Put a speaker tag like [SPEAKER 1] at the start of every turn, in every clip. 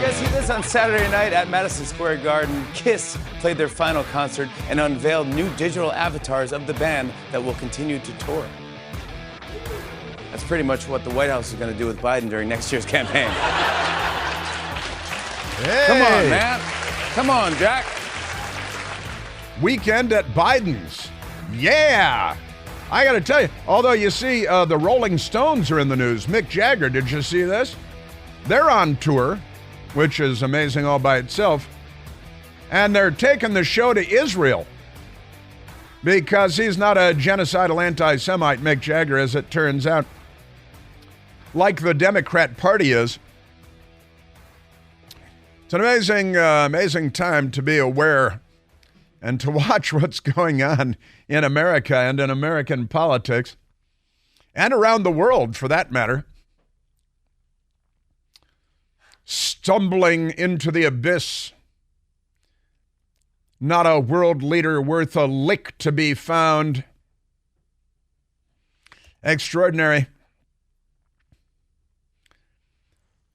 [SPEAKER 1] guys see this? On Saturday night at Madison Square Garden, Kiss played their final concert and unveiled new digital avatars of the band that will continue to tour. That's pretty much what the White House is going to do with Biden during next year's campaign.
[SPEAKER 2] Hey.
[SPEAKER 1] Come on, man. Come on, Jack.
[SPEAKER 2] Weekend at Biden's. Yeah. I got to tell you, although you see the Rolling Stones are in the news. Mick Jagger, did you see this? They're on tour, which is amazing all by itself. And they're taking the show to Israel because he's not a genocidal anti-Semite, Mick Jagger, as it turns out, like the Democrat Party is. It's an amazing time to be aware and to watch what's going on in America and in American politics, and around the world, for that matter. Stumbling into the abyss. Not a world leader worth a lick to be found. Extraordinary.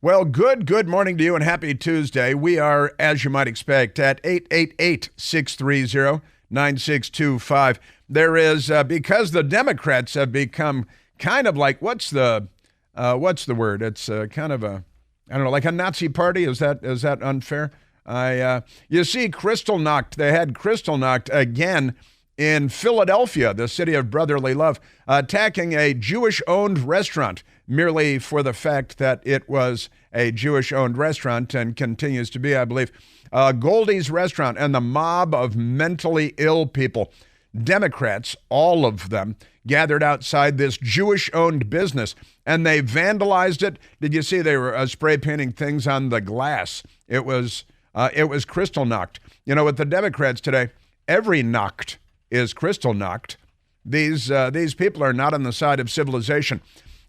[SPEAKER 2] Well, good morning to you and happy Tuesday. We are, as you might expect, at 888-630-9625. There is, because the Democrats have become kind of like, what's the word? It's kind of a, I don't know, like a Nazi party. Is that unfair? You see Kristallnacht. They had Kristallnacht again in Philadelphia, the city of brotherly love, attacking a Jewish-owned restaurant merely for the fact that it was a Jewish-owned restaurant and continues to be, I believe, Goldie's Restaurant, and the mob of mentally ill people, Democrats, all of them, gathered outside this Jewish-owned business, and they vandalized it. Did you see they were spray painting things on the glass? It was Kristallnacht. You know, with the Democrats today, every Nacht is Kristallnacht. These people are not on the side of civilization,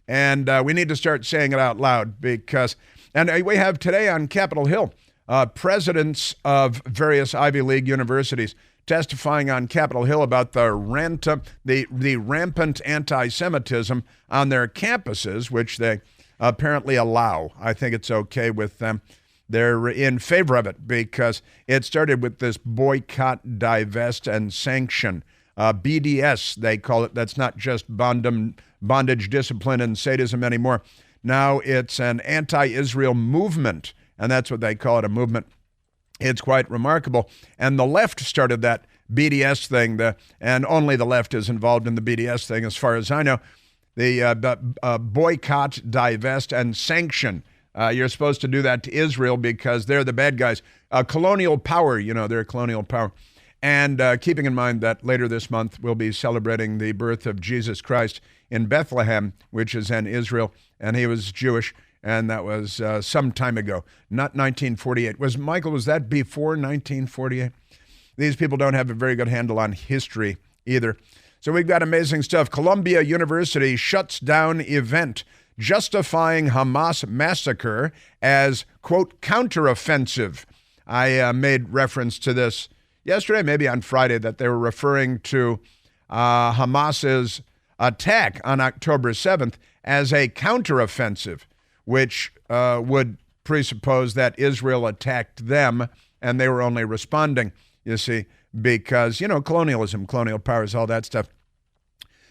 [SPEAKER 2] and we need to start saying it out loud because. And we have today on Capitol Hill presidents of various Ivy League universities testifying on Capitol Hill about the rampant anti-Semitism on their campuses, which they apparently allow. I think it's okay with them. They're in favor of it because it started with this boycott, divest, and sanction. BDS, they call it. That's not just bondage, discipline, and sadism anymore. Now it's an anti-Israel movement, and that's what they call it, a movement. It's quite remarkable. And the left started that BDS thing, and only the left is involved in the BDS thing, as far as I know. The boycott, divest, and sanction. You're supposed to do that to Israel because they're the bad guys. Colonial power, they're a colonial power. And keeping in mind that later this month we'll be celebrating the birth of Jesus Christ in Bethlehem, which is in Israel, and he was Jewish, and that was some time ago, not 1948. Was that before 1948? These people don't have a very good handle on history either. So we've got amazing stuff. Columbia University shuts down event justifying Hamas massacre as, quote, counteroffensive. I made reference to this yesterday, maybe on Friday, that they were referring to Hamas's attack on October 7th as a counteroffensive, which would presuppose that Israel attacked them and they were only responding, you see, because, colonialism, colonial powers, all that stuff.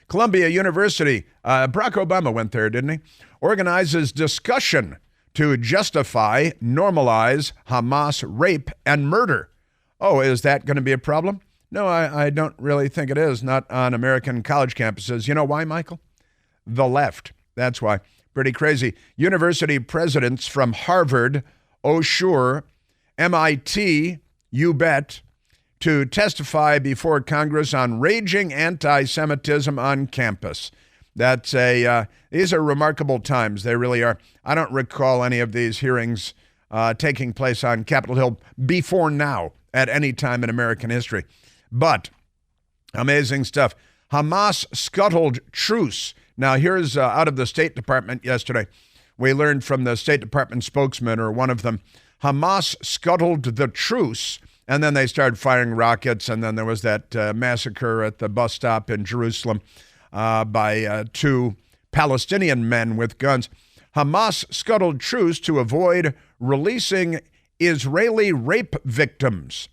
[SPEAKER 2] Columbia University, Barack Obama went there, didn't he? Organizes discussion to justify, normalize Hamas rape and murder. Oh, is that going to be a problem? No, I don't really think it is, not on American college campuses. You know why, Michael? The left. That's why. Pretty crazy. University presidents from Harvard, sure, MIT, you bet, to testify before Congress on raging anti-Semitism on campus. These are remarkable times. They really are. I don't recall any of these hearings taking place on Capitol Hill before now at any time in American history. But amazing stuff. Hamas scuttled truce. Now, here's out of the State Department yesterday. We learned from the State Department spokesman, or one of them, Hamas scuttled the truce, and then they started firing rockets, and then there was that massacre at the bus stop in Jerusalem by two Palestinian men with guns. Hamas scuttled truce to avoid releasing Israeli rape victims.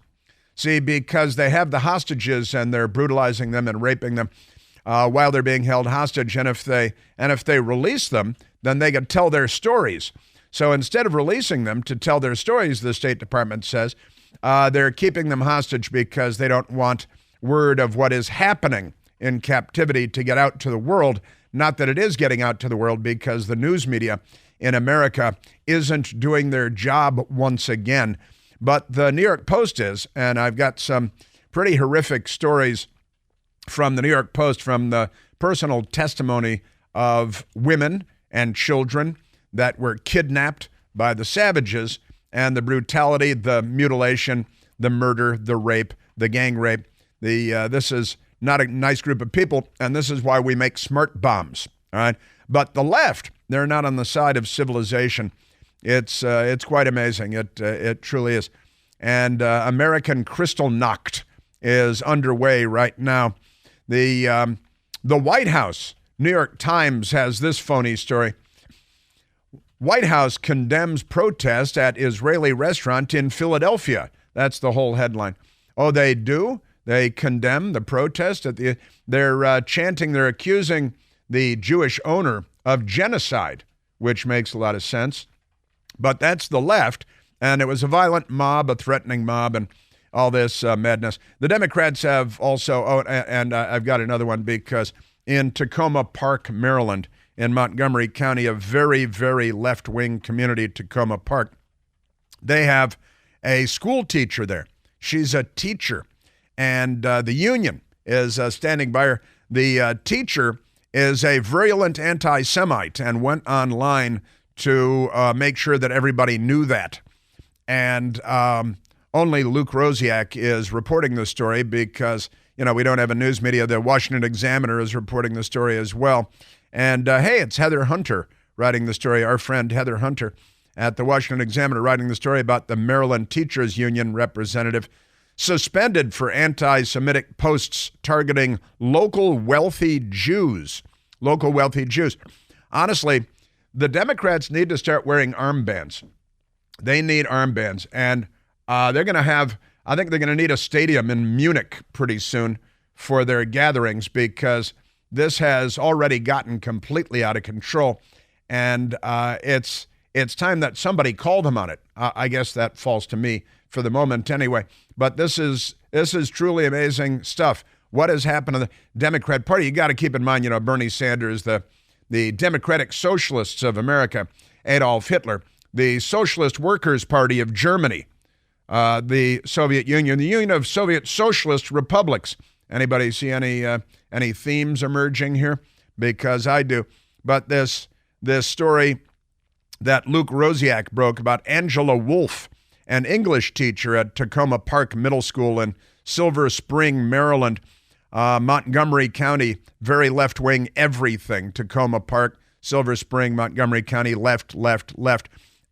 [SPEAKER 2] See, because they have the hostages and they're brutalizing them and raping them while they're being held hostage. And if they release them, then they can tell their stories. So instead of releasing them to tell their stories, the State Department says, they're keeping them hostage because they don't want word of what is happening in captivity to get out to the world. Not that it is getting out to the world, because the news media in America isn't doing their job once again. But the New York Post is, and I've got some pretty horrific stories from the New York Post, from the personal testimony of women and children that were kidnapped by the savages, and the brutality, the mutilation, the murder, the rape, the gang rape. This is not a nice group of people, and this is why we make smart bombs, all right? But the left, they're not on the side of civilization. It's quite amazing. It truly is. And American Kristallnacht is underway right now. The White House, New York Times has this phony story. White House condemns protest at Israeli restaurant in Philadelphia. That's the whole headline. Oh, they do? They condemn the protest at they're chanting, they're accusing the Jewish owner of genocide, which makes a lot of sense. But that's the left, and it was a violent mob, a threatening mob, and all this madness. The Democrats have also, I've got another one, because in Tacoma Park, Maryland, in Montgomery County, a very, very left-wing community, Tacoma Park, they have a school teacher there. She's a teacher, and the union is standing by her. The teacher is a virulent anti-Semite and went online to make sure that everybody knew that. And only Luke Rosiak is reporting the story because, we don't have a news media. The Washington Examiner is reporting the story as well. And hey, it's Heather Hunter writing the story, our friend Heather Hunter at the Washington Examiner, writing the story about the Maryland Teachers Union representative suspended for anti-Semitic posts targeting local wealthy Jews. Local wealthy Jews. Honestly, the Democrats need to start wearing armbands. They need armbands. And I think they're going to need a stadium in Munich pretty soon for their gatherings, because this has already gotten completely out of control. And it's time that somebody called them on it. I guess that falls to me for the moment anyway. But this is truly amazing stuff. What has happened to the Democrat Party? You got to keep in mind, Bernie Sanders, the Democratic Socialists of America, Adolf Hitler, the Socialist Workers' Party of Germany, the Soviet Union, the Union of Soviet Socialist Republics. Anybody see any themes emerging here? Because I do. But this story that Luke Rosiak broke about Angela Wolf, an English teacher at Tacoma Park Middle School in Silver Spring, Maryland, Montgomery County, very left-wing everything. Tacoma Park, Silver Spring, Montgomery County, left.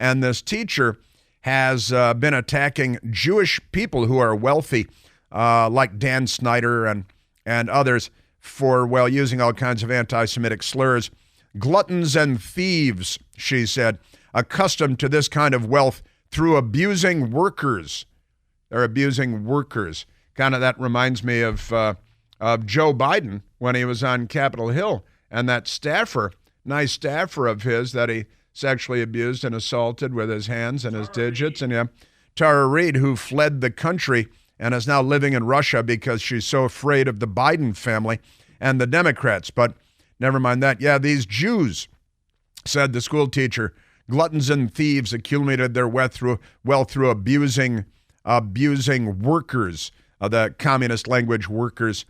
[SPEAKER 2] And this teacher has been attacking Jewish people who are wealthy, like Dan Snyder and others, for, using all kinds of anti-Semitic slurs. Gluttons and thieves, she said, accustomed to this kind of wealth through abusing workers. They're abusing workers. Kind of that reminds me of Joe Biden when he was on Capitol Hill, and that nice staffer of his that he sexually abused and assaulted with his hands and his digits. And Tara Reid, who fled the country and is now living in Russia because she's so afraid of the Biden family and the Democrats. But never mind that. Yeah, these Jews, said the school teacher, gluttons and thieves accumulated their wealth through abusing workers, the communist language workers,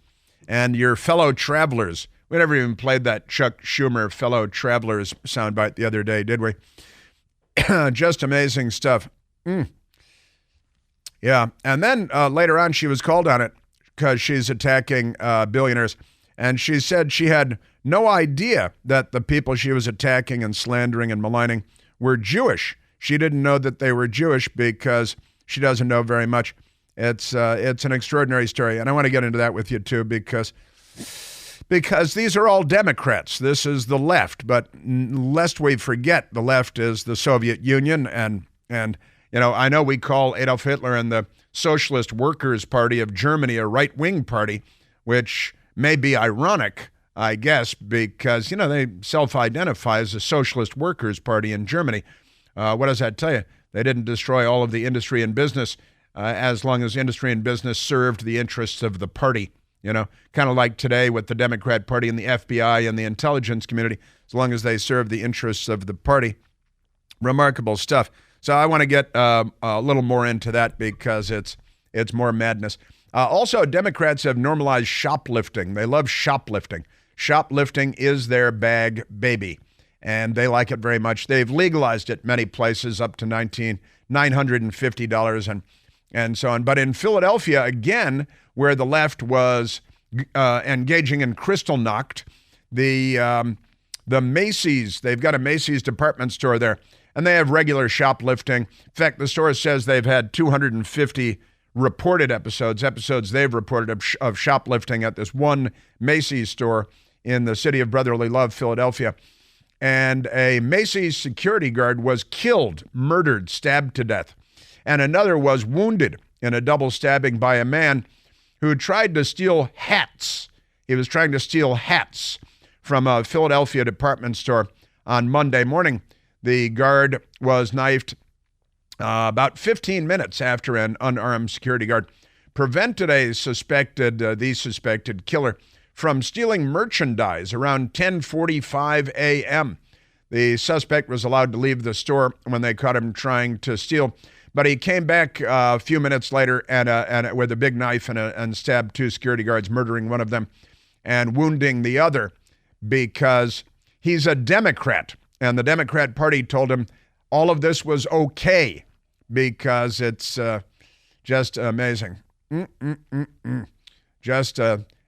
[SPEAKER 2] and your fellow travelers. We never even played that Chuck Schumer fellow travelers soundbite the other day, did we? Just amazing stuff. Yeah, and then later on she was called on it because she's attacking billionaires, and she said she had no idea that the people she was attacking and slandering and maligning were Jewish. She didn't know that they were Jewish because she doesn't know very much. It's an extraordinary story, and I want to get into that with you too, because because these are all Democrats. This is the left, but lest we forget, the left is the Soviet Union, and I know we call Adolf Hitler and the Socialist Workers' Party of Germany a right-wing party, which may be ironic, I guess, because, they self-identify as the Socialist Workers' Party in Germany. What does that tell you? They didn't destroy all of the industry and business as long as industry and business served the interests of the party. Kind of like today with the Democrat Party and the FBI and the intelligence community, as long as they serve the interests of the party. Remarkable stuff. So I want to get a little more into that because it's more madness. Also, Democrats have normalized shoplifting. They love shoplifting. Shoplifting is their bag, baby, and they like it very much. They've legalized it many places up to $950 and so on. But in Philadelphia, again, where the left was engaging in Kristallnacht, the Macy's, they've got a Macy's department store there, and they have regular shoplifting. In fact, the store says they've had 250 reported episodes they've reported of shoplifting at this one Macy's store in the city of brotherly love, Philadelphia. And a Macy's security guard was killed, murdered, stabbed to death. And another was wounded in a double stabbing by a man who tried to steal hats. He was trying to steal hats from a Philadelphia department store on Monday morning. The guard was knifed about 15 minutes after an unarmed security guard prevented the suspected killer from stealing merchandise around 10:45 a.m. The suspect was allowed to leave the store when they caught him trying to steal, but he came back a few minutes later and with a big knife and stabbed two security guards, murdering one of them and wounding the other because he's a Democrat. And the Democrat Party told him all of this was okay because it's just amazing. Just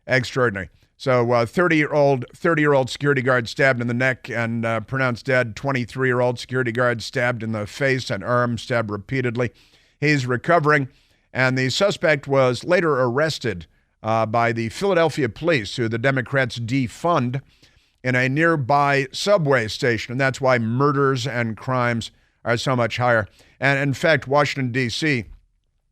[SPEAKER 2] extraordinary. So 30-year-old security guard stabbed in the neck and pronounced dead. 23-year-old security guard stabbed in the face and arm, stabbed repeatedly. He's recovering, and the suspect was later arrested by the Philadelphia police, who the Democrats defund, in a nearby subway station, and that's why murders and crimes are so much higher. And in fact, Washington, D.C.,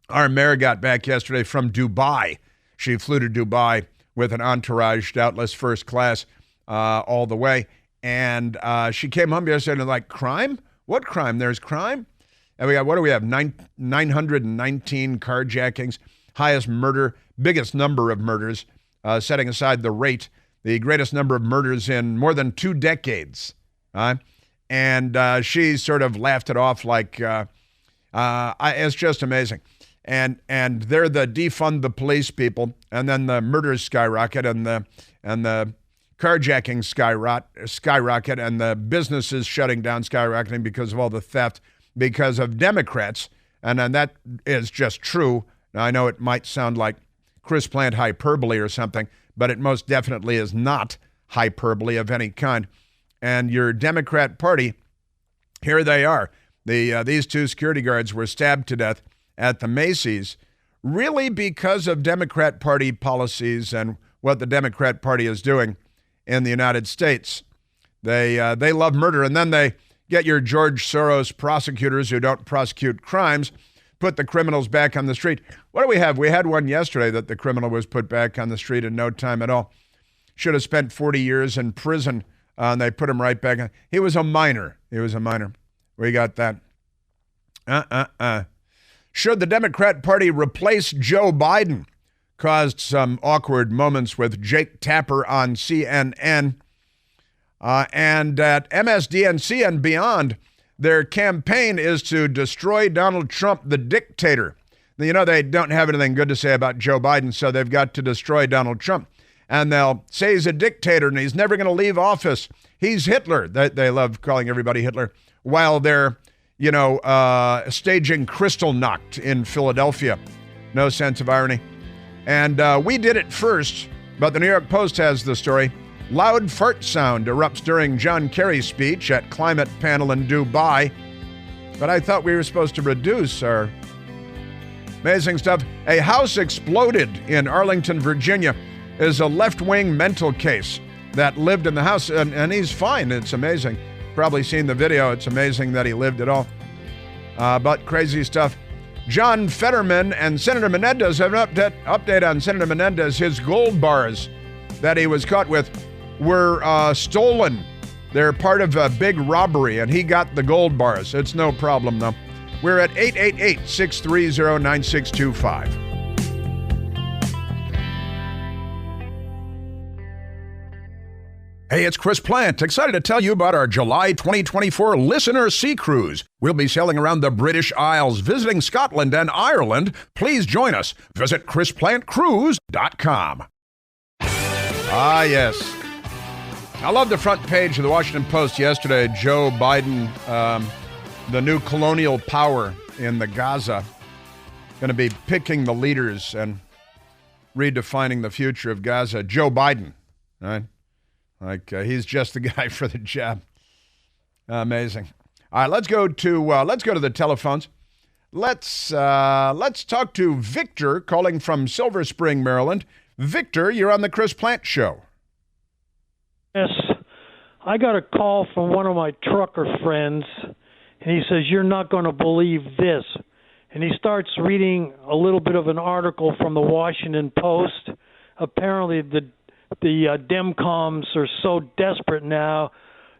[SPEAKER 2] our mayor got back yesterday from Dubai. She flew to Dubai with an entourage, doubtless first class, all the way. And she came home yesterday and like, crime? What crime? There's crime? And we got, what do we have? 919 carjackings, highest murder, biggest number of murders, setting aside the rate, the greatest number of murders in more than 2 decades. And she sort of laughed it off like, it's just amazing. And they're the defund the police people, and then the murders skyrocket, and the carjacking skyrocket, and the businesses shutting down skyrocketing because of all the theft, because of Democrats. And that is just true. Now, I know it might sound like Chris Plant hyperbole or something, but it most definitely is not hyperbole of any kind. And your Democrat Party, here they are. These two security guards were stabbed to death at the Macy's, really because of Democrat Party policies and what the Democrat Party is doing in the United States. They love murder, and then they get your George Soros prosecutors who don't prosecute crimes, put the criminals back on the street. What do we have? We had one yesterday that the criminal was put back on the street in no time at all. Should have spent 40 years in prison, and they put him right back on. He was a minor. We got that. Should the Democrat Party replace Joe Biden? Caused some awkward moments with Jake Tapper on CNN. And at MSDNC and beyond, their campaign is to destroy Donald Trump, the dictator. They don't have anything good to say about Joe Biden, so they've got to destroy Donald Trump. And they'll say he's a dictator and he's never going to leave office. He's Hitler. They love calling everybody Hitler, while they're staging Kristallnacht in Philadelphia. No sense of irony. And we did it first, but the New York Post has the story. Loud fart sound erupts during John Kerry's speech at climate panel in Dubai. But I thought we were supposed to reduce our amazing stuff. A house exploded in Arlington, Virginia, is a left-wing mental case that lived in the house, and he's fine. It's amazing. Probably seen the video. It's amazing that he lived at all. But crazy stuff. John Fetterman and Senator Menendez have an update on Senator Menendez. His gold bars that he was caught with were stolen. They're part of a big robbery, and he got the gold bars. It's no problem, though. We're at 888-630-9625. Hey, it's Chris Plant, excited to tell you about our July 2024 Listener Sea Cruise. We'll be sailing around the British Isles, visiting Scotland and Ireland. Please join us. Visit chrisplantcruise.com. Ah, yes. I love the front page of the Washington Post yesterday. Joe Biden, the new colonial power in the Gaza, going to be picking the leaders and redefining the future of Gaza. Joe Biden, right? Like he's just the guy for the job. Amazing. All right, let's go to the telephones. Let's talk to Victor calling from Silver Spring, Maryland. Victor, you're on the Chris Plant Show.
[SPEAKER 3] Yes, I got a call from one of my trucker friends, and he says, "You're not going to believe this." And he starts reading a little bit of an article from the Washington Post. Apparently, the Demcoms are so desperate now,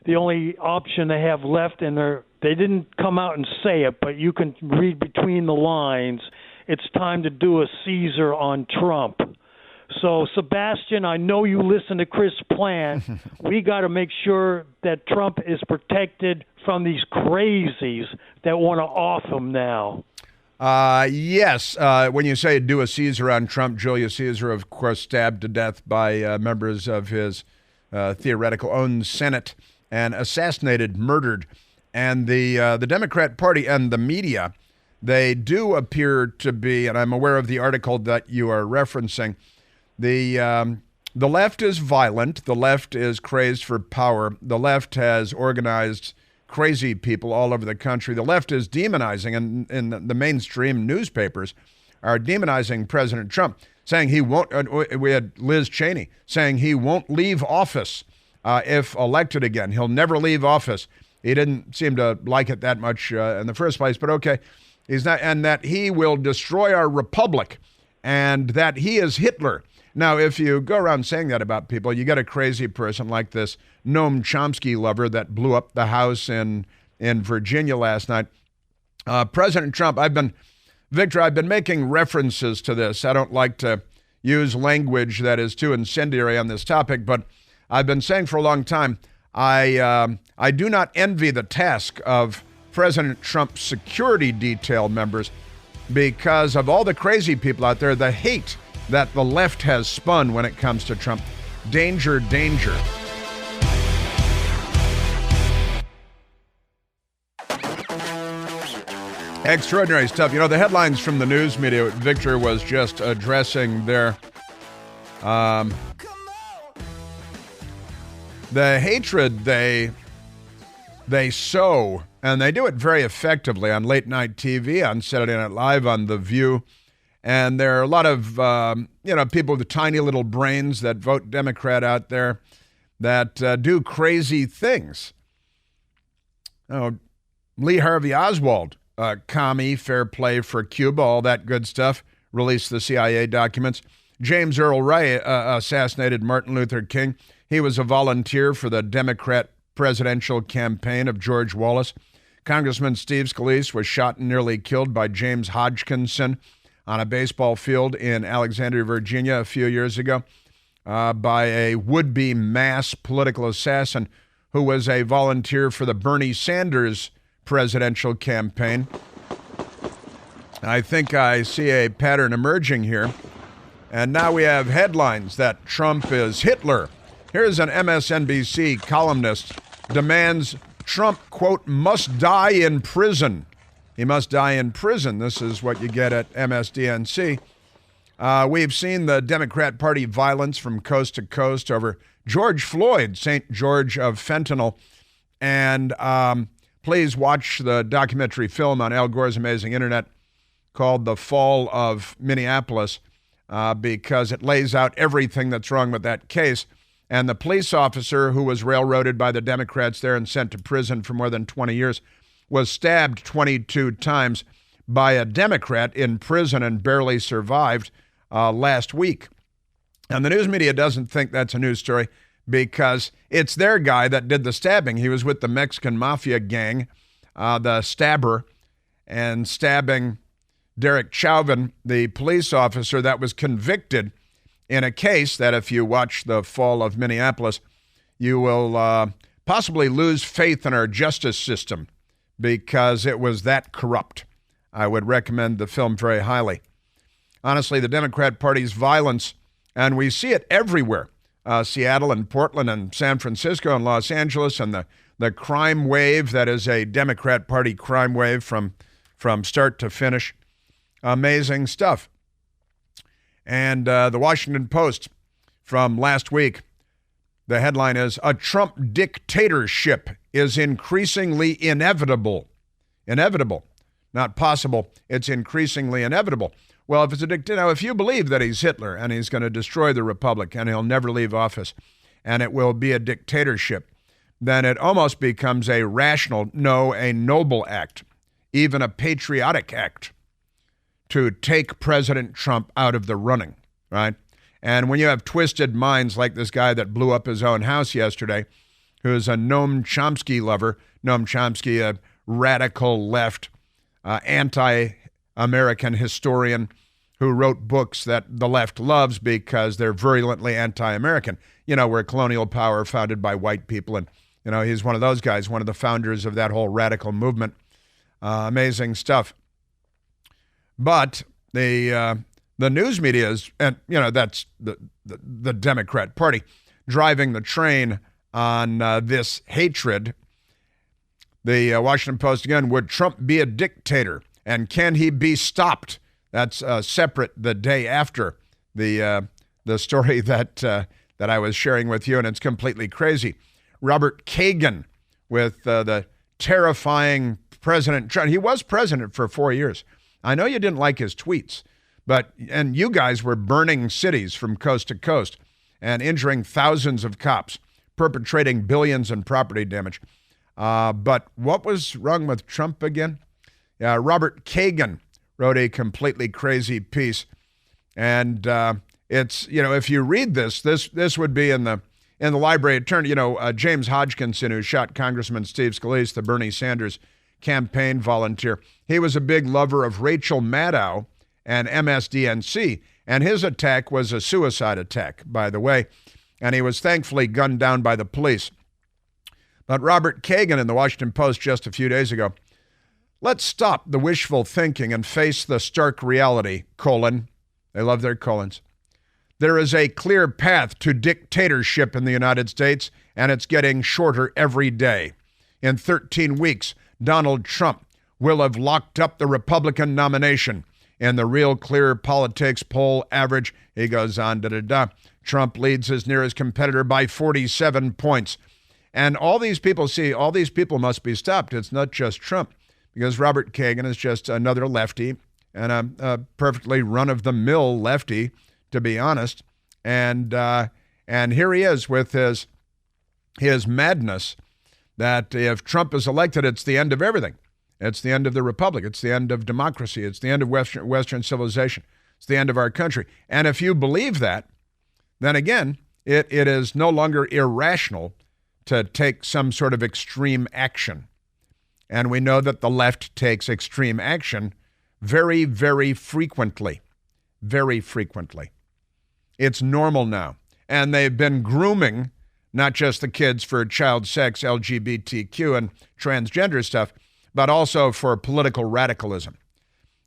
[SPEAKER 3] the only option they have left, and they didn't come out and say it, but you can read between the lines, it's time to do a Caesar on Trump. So, Sebastian, I know you listen to Chris Plant. We got to make sure that Trump is protected from these crazies that want to off him now.
[SPEAKER 2] Yes. When you say do a Caesar on Trump, Julius Caesar, of course, stabbed to death by members of his theoretical own Senate and assassinated, murdered. And the Democrat Party and the media, they do appear to be, and I'm aware of the article that you are referencing, the left is violent. The left is crazed for power. The left has organized crazy people all over the country. The left is demonizing, and the mainstream newspapers are demonizing President Trump, saying he won't. We had Liz Cheney saying he won't leave office if elected again. He'll never leave office. He didn't seem to like it that much in the first place, but okay, he's not, and that he will destroy our republic, and that he is Hitler. Now, if you go around saying that about people, you get a crazy person like this Noam Chomsky lover that blew up the house in Virginia last night. President Trump, I've been making references to this. I don't like to use language that is too incendiary on this topic, but I've been saying for a long time, I do not envy the task of President Trump's security detail members because of all the crazy people out there, the hate that the left has spun when it comes to Trump. Danger, danger. Extraordinary stuff. You know, the headlines from the news media, Victor was just addressing their the hatred they sow, and they do it very effectively on late night TV, on Saturday Night Live, on The View. And there are a lot of, people with tiny little brains that vote Democrat out there that do crazy things. Oh, Lee Harvey Oswald, commie, fair play for Cuba, all that good stuff, released the CIA documents. James Earl Ray assassinated Martin Luther King. He was a volunteer for the Democrat presidential campaign of George Wallace. Congressman Steve Scalise was shot and nearly killed by James Hodgkinson on a baseball field in Alexandria, Virginia, a few years ago by a would-be mass political assassin who was a volunteer for the Bernie Sanders presidential campaign. I think I see a pattern emerging here. And now we have headlines that Trump is Hitler. Here's an MSNBC columnist demands Trump, quote, must die in prison. He must die in prison. This is what you get at MSDNC. We've seen the Democrat Party violence from coast to coast over George Floyd, St. George of fentanyl. And please watch the documentary film on Al Gore's amazing internet called The Fall of Minneapolis. because it lays out everything that's wrong with that case. And the police officer who was railroaded by the Democrats there and sent to prison for more than 20 years was stabbed 22 times by a Democrat in prison and barely survived last week. And the news media doesn't think that's a news story because it's their guy that did the stabbing. He was with the Mexican mafia gang, the stabber, and stabbing Derek Chauvin, the police officer that was convicted in a case that, if you watch The Fall of Minneapolis, you will possibly lose faith in our justice system because it was that corrupt. I would recommend the film very highly. Honestly, the Democrat Party's violence, and we see it everywhere, Seattle and Portland and San Francisco and Los Angeles, and the crime wave that is a Democrat Party crime wave from start to finish. Amazing stuff. And the Washington Post from last week, the headline is, "A Trump dictatorship is increasingly inevitable." Inevitable. Not possible. It's increasingly inevitable. Well, if it's a dictator, now if you believe that he's Hitler and he's going to destroy the republic and he'll never leave office and it will be a dictatorship, then it almost becomes a rational, no, a noble act, even a patriotic act to take President Trump out of the running, right? And when you have twisted minds like this guy that blew up his own house yesterday, who's a Noam Chomsky lover, Noam Chomsky, a radical left, anti-American historian who wrote books that the left loves because they're virulently anti-American. You know, we're a colonial power founded by white people. And, you know, he's one of those guys, one of the founders of that whole radical movement. Amazing stuff. But the news media is, and, you know, that's the Democrat Party driving the train on this hatred. The Washington Post again, would Trump be a dictator? And can he be stopped? That's separate the day after the story that I was sharing with you, and it's completely crazy. Robert Kagan with the terrifying President Trump. He was president for 4 years. I know you didn't like his tweets, and you guys were burning cities from coast to coast and injuring thousands of cops, perpetrating billions in property damage. But what was wrong with Trump again? Robert Kagan wrote a completely crazy piece, and it's, you know, if you read this would be in the library. It turned, you know, James Hodgkinson, who shot Congressman Steve Scalise, the Bernie Sanders campaign volunteer. He was a big lover of Rachel Maddow and MSDNC, and his attack was a suicide attack, by the way, and he was thankfully gunned down by the police. But Robert Kagan in the Washington Post just a few days ago, let's stop the wishful thinking and face the stark reality, : they love their colons. There is a clear path to dictatorship in the United States, and it's getting shorter every day. In 13 weeks, Donald Trump will have locked up the Republican nomination. In the Real Clear Politics poll average, he goes on, Trump leads his nearest competitor by 47 points. And all these people must be stopped. It's not just Trump, because Robert Kagan is just another lefty and a perfectly run-of-the-mill lefty, to be honest. And here he is with his madness that if Trump is elected, it's the end of everything. It's the end of the republic. It's the end of democracy. It's the end of Western civilization. It's the end of our country. And if you believe that, then again, it is no longer irrational to take some sort of extreme action. And we know that the left takes extreme action very, very frequently. Very frequently. It's normal now. And they've been grooming not just the kids for child sex, LGBTQ, and transgender stuff, but also for political radicalism.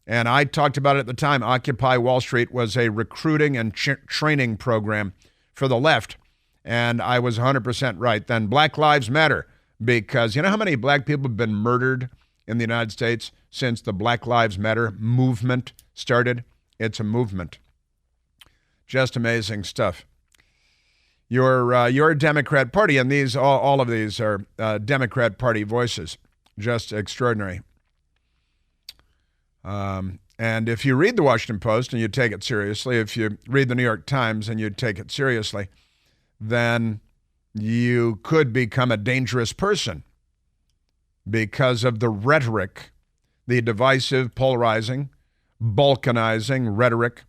[SPEAKER 2] And I talked about it at the time. Occupy Wall Street was a recruiting and training program for the left. And I was 100% right. Then Black Lives Matter, because you know how many black people have been murdered in the United States since the Black Lives Matter movement started? It's a movement. Just amazing stuff. Your Democrat Party, and these all of these are Democrat Party voices. Just extraordinary. And if you read the Washington Post and you take it seriously, if you read the New York Times and you take it seriously, then you could become a dangerous person because of the rhetoric, the divisive, polarizing, balkanizing rhetoric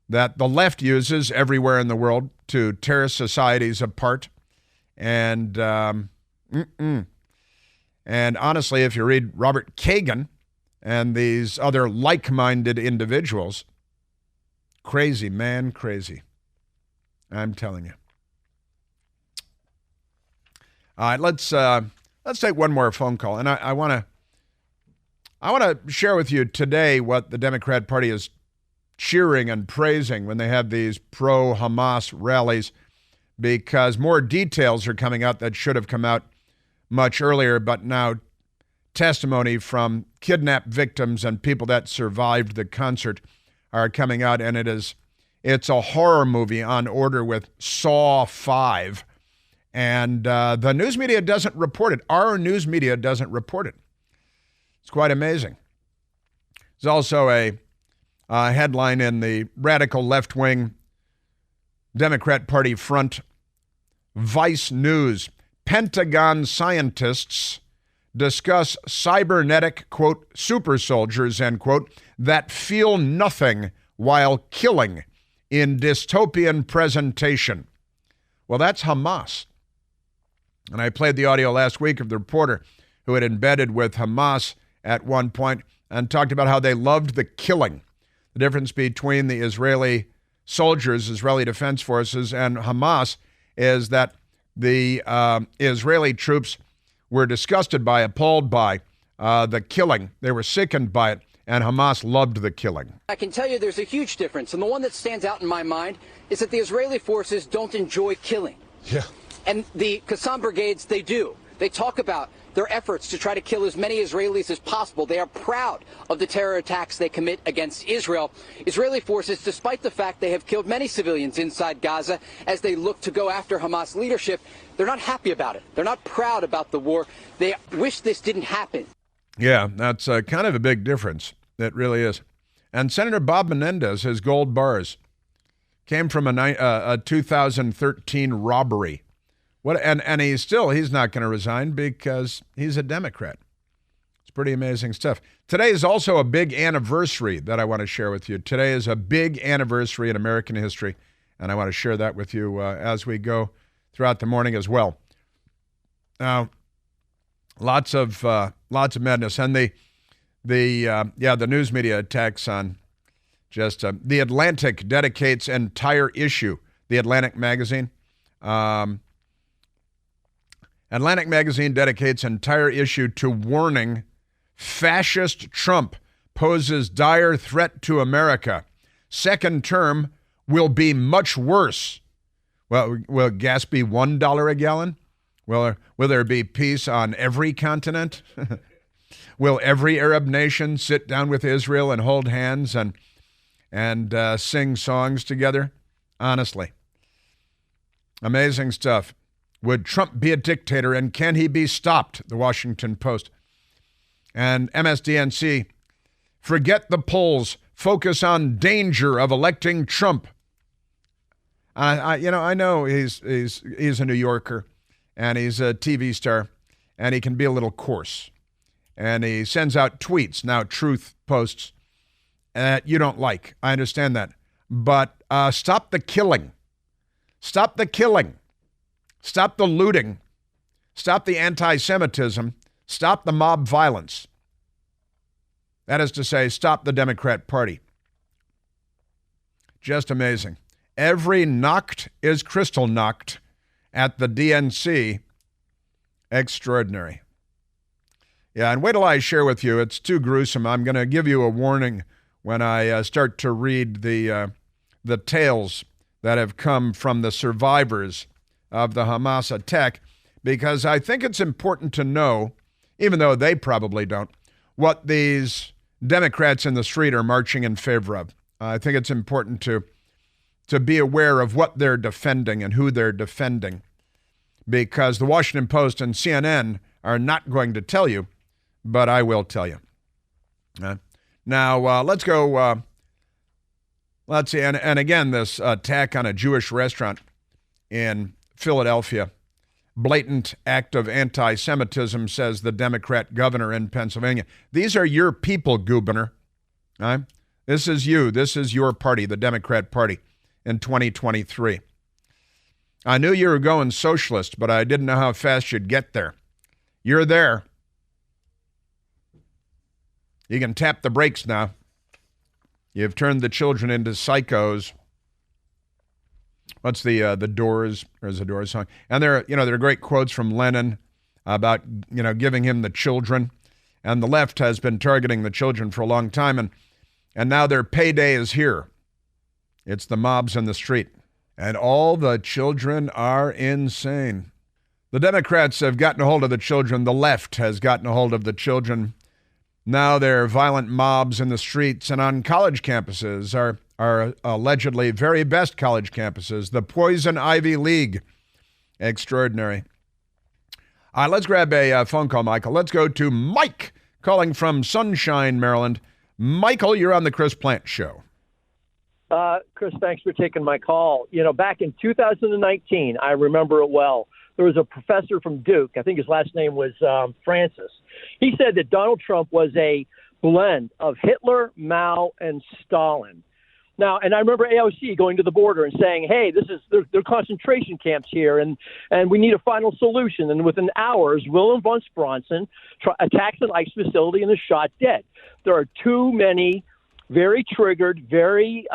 [SPEAKER 2] that the left uses everywhere in the world to tear societies apart. And honestly, if you read Robert Kagan and these other like-minded individuals, crazy, man, crazy. I'm telling you. All right, let's take one more phone call, and I want to share with you today what the Democrat Party is cheering and praising when they have these pro-Hamas rallies, because more details are coming out that should have come out much earlier, but now testimony from kidnapped victims and people that survived the concert are coming out, and it's a horror movie on order with Saw 5. And the news media doesn't report it. Our news media doesn't report it. It's quite amazing. There's also a headline in the radical left-wing Democrat Party front, Vice News. Pentagon scientists discuss cybernetic, quote, super soldiers, end quote, that feel nothing while killing in dystopian presentation. Well, that's Hamas. And I played the audio last week of the reporter who had embedded with Hamas at one point and talked about how they loved the killing. The difference between the Israeli soldiers, Israeli Defense Forces, and Hamas is that the Israeli troops were disgusted by, appalled by the killing. They were sickened by it, and Hamas loved the killing.
[SPEAKER 4] I can tell you there's a huge difference, and the one that stands out in my mind is that the Israeli forces don't enjoy killing.
[SPEAKER 5] Yeah.
[SPEAKER 4] And the Qassam brigades, they do. They talk about their efforts to try to kill as many Israelis as possible. They are proud of the terror attacks they commit against Israel. Israeli forces, despite the fact they have killed many civilians inside Gaza as they look to go after Hamas leadership, they're not happy about it. They're not proud about the war. They wish this didn't happen.
[SPEAKER 2] Yeah, that's kind of a big difference. It really is. And Senator Bob Menendez, his gold bars, came from a 2013 robbery. And he's not going to resign because he's a Democrat. It's pretty amazing stuff. Today is also a big anniversary that I want to share with you. Today is a big anniversary in American history, and I want to share that with you as we go throughout the morning as well. Now, lots of madness, and the news media attacks on just the Atlantic dedicates entire issue. The Atlantic magazine. Atlantic magazine dedicates entire issue to warning fascist Trump poses dire threat to America. Second term will be much worse. Well, will gas be $1 a gallon? Will there be peace on every continent? Will every Arab nation sit down with Israel and hold hands and sing songs together? Honestly. Amazing stuff. Would Trump be a dictator, and can he be stopped? The Washington Post. And MSDNC, forget the polls, focus on danger of electing Trump. I know he's a New Yorker, and he's a TV star, and he can be a little coarse. And he sends out tweets, now truth posts, that you don't like. I understand that. But stop the killing. Stop the killing. Stop the looting. Stop the anti-Semitism. Stop the mob violence. That is to say, stop the Democrat Party. Just amazing. Every Nacht is Kristallnacht at the DNC. Extraordinary. Yeah, and wait till I share with you. It's too gruesome. I'm going to give you a warning when I start to read the tales that have come from the survivors of the Hamas attack, because I think it's important to know, even though they probably don't, what these Democrats in the street are marching in favor of. I think it's important to be aware of what they're defending and who they're defending, because the Washington Post and CNN are not going to tell you, but I will tell you. Now, let's go. Let's see. And again, this attack on a Jewish restaurant in Philadelphia. Blatant act of anti-Semitism, says the Democrat governor in Pennsylvania. These are your people, Governor. Right? This is you. This is your party, the Democrat Party, in 2023. I knew you were going socialist, but I didn't know how fast you'd get there. You're there. You can tap the brakes now. You've turned the children into psychos. What's the Doors? There's a Doors song, and there are great quotes from Lenin about giving him the children, and the left has been targeting the children for a long time, and now their payday is here. It's the mobs in the street, and all the children are insane. The Democrats have gotten a hold of the children. The left has gotten a hold of the children. Now there are violent mobs in the streets and on college campuses, our allegedly very best college campuses, the Poison Ivy League. Extraordinary. Let's grab a phone call, Michael. Let's go to Mike, calling from Sunshine, Maryland. Michael, you're on the Chris Plante Show.
[SPEAKER 5] Chris, thanks for taking my call. Back in 2019, I remember it well. There was a professor from Duke. I think his last name was Francis. He said that Donald Trump was a blend of Hitler, Mao, and Stalin. Now, and I remember AOC going to the border and saying, hey, there are concentration camps here, and we need a final solution. And within hours, Willem von Spronsen attacks an ICE facility and is shot dead. There are too many very triggered, very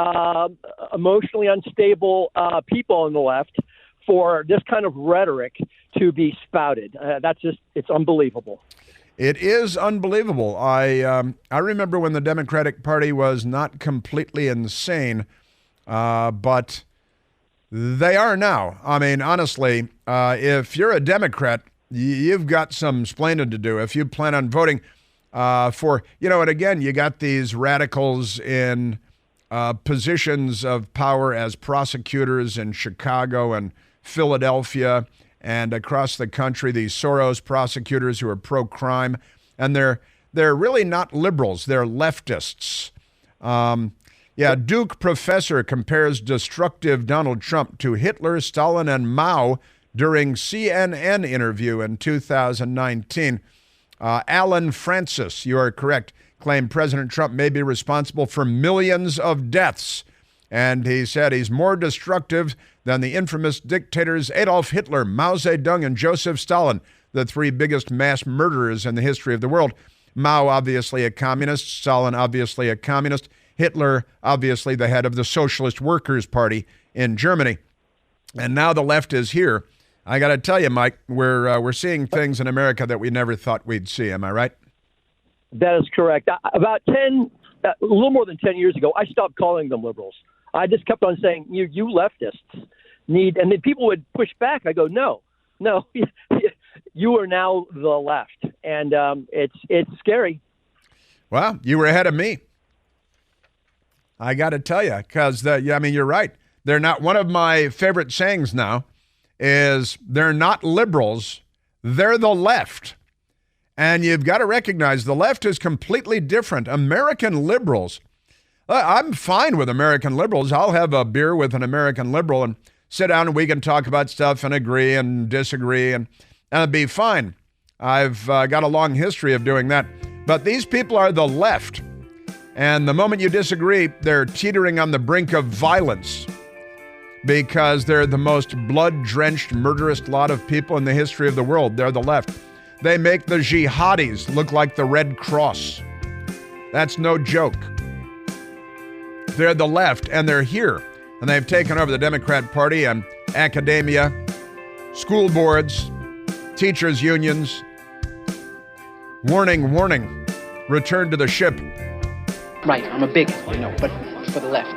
[SPEAKER 5] emotionally unstable people on the left for this kind of rhetoric to be spouted. It's unbelievable.
[SPEAKER 2] It is unbelievable. I remember when the Democratic Party was not completely insane, but they are now. I mean, honestly, if you're a Democrat, you've got some splaining to do. If you plan on voting for, and again, you got these radicals in positions of power as prosecutors in Chicago and Philadelphia and across the country, these Soros prosecutors who are pro-crime, and they're really not liberals. They're leftists. Duke professor compares destructive Donald Trump to Hitler, Stalin, and Mao during CNN interview in 2019. Alan Francis, you are correct, claimed President Trump may be responsible for millions of deaths. And he said he's more destructive than the infamous dictators Adolf Hitler, Mao Zedong, and Joseph Stalin, the three biggest mass murderers in the history of the world. Mao, obviously a communist. Stalin, obviously a communist. Hitler, obviously the head of the Socialist Workers' Party in Germany. And now the left is here. I got to tell you, Mike, we're seeing things in America that we never thought we'd see. Am I right?
[SPEAKER 5] That is correct. About a little more than 10 years ago, I stopped calling them liberals. I just kept on saying, you leftists need, and then people would push back. I go, no, you are now the left. And it's scary.
[SPEAKER 2] Well, you were ahead of me. I got to tell you, because, you're right. They're not, one of my favorite sayings now is they're not liberals, they're the left. And you've got to recognize the left is completely different. American liberals, I'm fine with American liberals. I'll have a beer with an American liberal and sit down and we can talk about stuff and agree and disagree and it'll be fine. I've got a long history of doing that. But these people are the left. And the moment you disagree, they're teetering on the brink of violence because they're the most blood-drenched, murderous lot of people in the history of the world. They're the left. They make the jihadis look like the Red Cross. That's no joke. They're the left, and they're here. And they've taken over the Democrat Party and academia, school boards, teachers' unions. Warning, warning. Return to the ship.
[SPEAKER 6] Right, I'm a bigot, but for the left.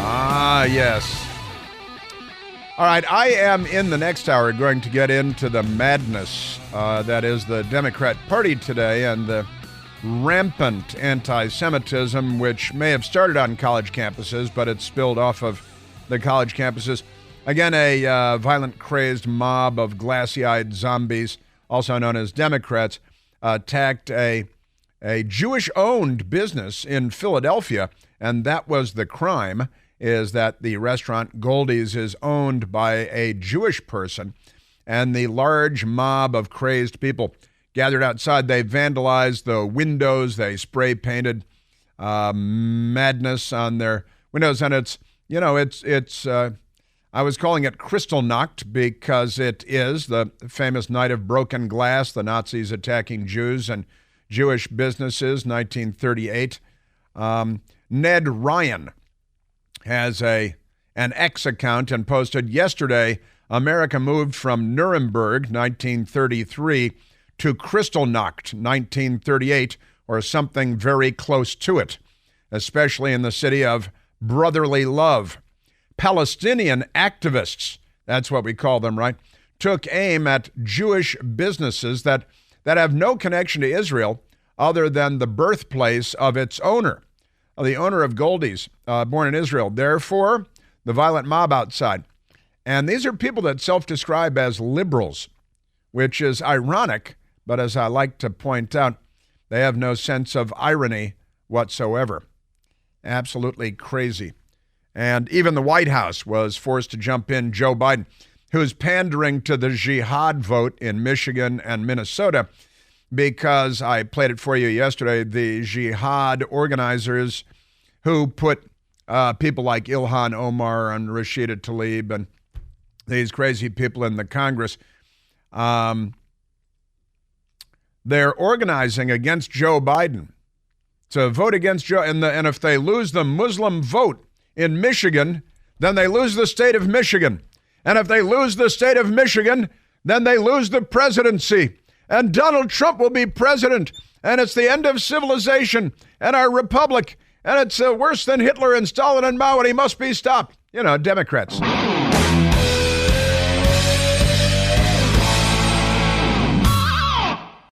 [SPEAKER 2] Ah, yes. All right, I am in the next hour going to get into the madness that is the Democrat Party today and the rampant anti-Semitism, which may have started on college campuses, but it's spilled off of the college campuses. Again, a violent, crazed mob of glassy-eyed zombies also known as Democrats, attacked a Jewish-owned business in Philadelphia, and that was the crime, is that the restaurant Goldie's is owned by a Jewish person, and the large mob of crazed people gathered outside. They vandalized the windows. They spray-painted madness on their windows, and it's I was calling it Kristallnacht because it is the famous night of broken glass, the Nazis attacking Jews and Jewish businesses, 1938. Ned Ryan has an X account and posted yesterday, America moved from Nuremberg, 1933, to Kristallnacht, 1938, or something very close to it, especially in the city of brotherly love. Palestinian activists, that's what we call them, right, took aim at Jewish businesses that have no connection to Israel other than the birthplace of its owner, the owner of Goldie's, born in Israel. Therefore, the violent mob outside. And these are people that self-describe as liberals, which is ironic, but as I like to point out, they have no sense of irony whatsoever. Absolutely crazy. And even the White House was forced to jump in. Joe Biden, who's pandering to the jihad vote in Michigan and Minnesota, because I played it for you yesterday, the jihad organizers who put people like Ilhan Omar and Rashida Tlaib and these crazy people in the Congress, they're organizing against Joe Biden to vote against Joe. And if they lose the Muslim vote in Michigan, then they lose the state of Michigan. And if they lose the state of Michigan, then they lose the presidency. And Donald Trump will be president. And it's the end of civilization and our republic. And it's worse than Hitler and Stalin and Mao, and he must be stopped. You know, Democrats.